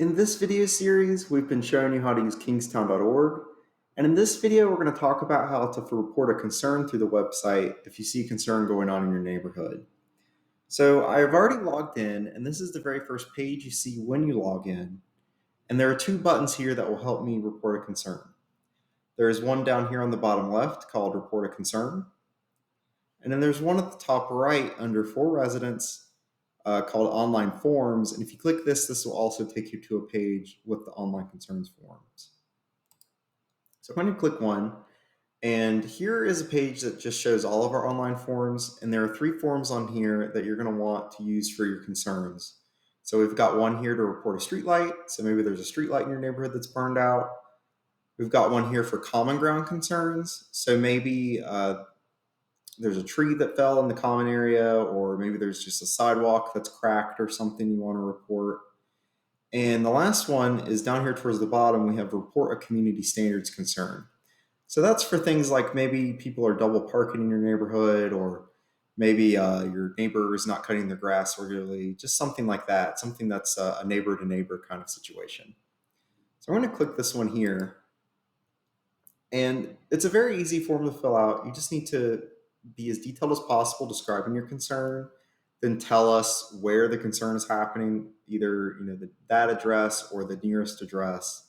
In this video series, we've been showing you how to use kingstown.org. And in this video, we're going to talk about how to report a concern through the website if you see a concern going on in your neighborhood. So I've already logged in, and this is the very first page you see when you log in. And there are two buttons here that will help me report a concern. There is one down here on the bottom left called Report a Concern. And then there's one at the top right under For Residents called Online Forms. And if you click this, this will also take you to a page with the Online Concerns forms. So I'm going to click one, and here is a page that just shows all of our online forms. And there are three forms on here that you're going to want to use for your concerns. So we've got one here to report a street light. So maybe there's a street light in your neighborhood that's burned out. We've got one here for common ground concerns. So maybe there's a tree that fell in the common area, or maybe there's just a sidewalk that's cracked or something you want to report. And the last one is down here towards the bottom. We have report a community standards concern. So that's for things like maybe people are double parking in your neighborhood, or maybe your neighbor is not cutting their grass regularly, just something like that, something that's a neighbor to neighbor kind of situation. So I'm going to click this one here. And it's a very easy form to fill out. You just need to be as detailed as possible describing your concern, then tell us where the concern is happening, either that address or the nearest address.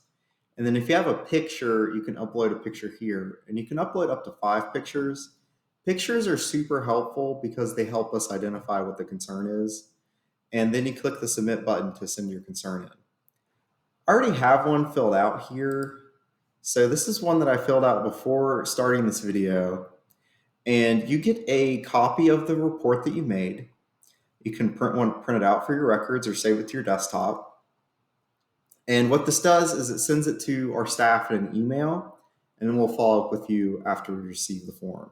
And then if you have a picture, you can upload a picture here, and you can upload up to 5 pictures. Pictures are super helpful because they help us identify what the concern is. And then you click the submit button to send your concern in. I already have one filled out here. So this is one that I filled out before starting this video. And you get a copy of the report that you made. You can print it out for your records or save it to your desktop. And what this does is it sends it to our staff in an email, and then we'll follow up with you after we receive the form.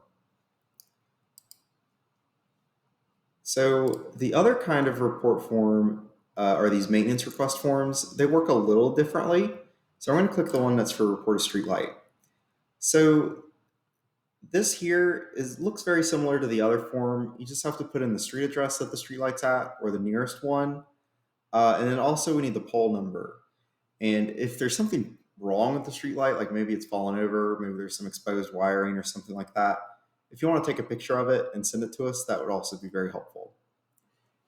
So the other kind of report form are these maintenance request forms. They work a little differently. So I'm going to click the one that's for report a street light. So this here looks very similar to the other form. You just have to put in the street address that the street light's at, or the nearest one. And then also we need the pole number. And if there's something wrong with the street light, like maybe it's fallen over, maybe there's some exposed wiring or something like that, if you want to take a picture of it and send it to us, that would also be very helpful.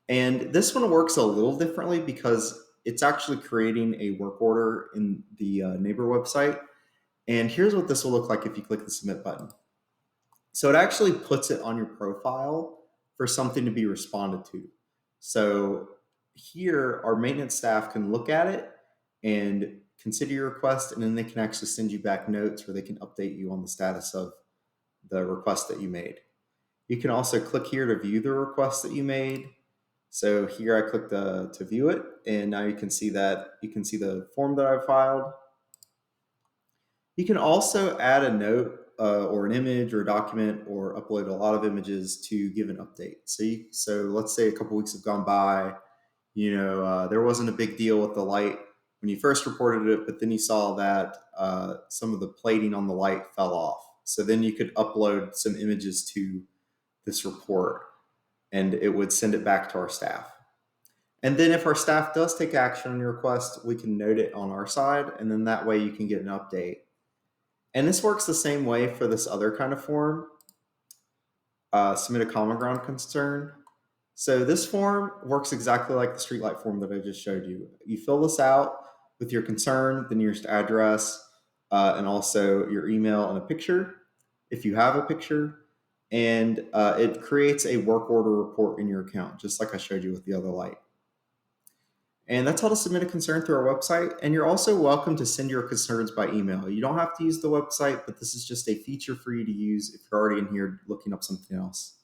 And this one works a little differently because it's actually creating a work order in the neighbor website. And here's what this will look like if you click the submit button. So it actually puts it on your profile for something to be responded to. So here, our maintenance staff can look at it and consider your request, and then they can actually send you back notes, or they can update you on the status of the request that you made. You can also click here to view the request that you made. So here I click to view it, and now you can see the form that I filed. You can also add a note or an image or a document, or upload a lot of images to give an update. So let's say a couple weeks have gone by, there wasn't a big deal with the light when you first reported it, but then you saw that some of the plating on the light fell off. So then you could upload some images to this report, and it would send it back to our staff. And then if our staff does take action on your request, we can note it on our side, and then that way you can get an update. And this works the same way for this other kind of form, submit a common ground concern. So this form works exactly like the streetlight form that I just showed you. You fill this out with your concern, the nearest address, and also your email and a picture, if you have a picture. And it creates a work order report in your account, just like I showed you with the other light. And that's how to submit a concern through our website. And you're also welcome to send your concerns by email. You don't have to use the website, but this is just a feature for you to use if you're already in here looking up something else.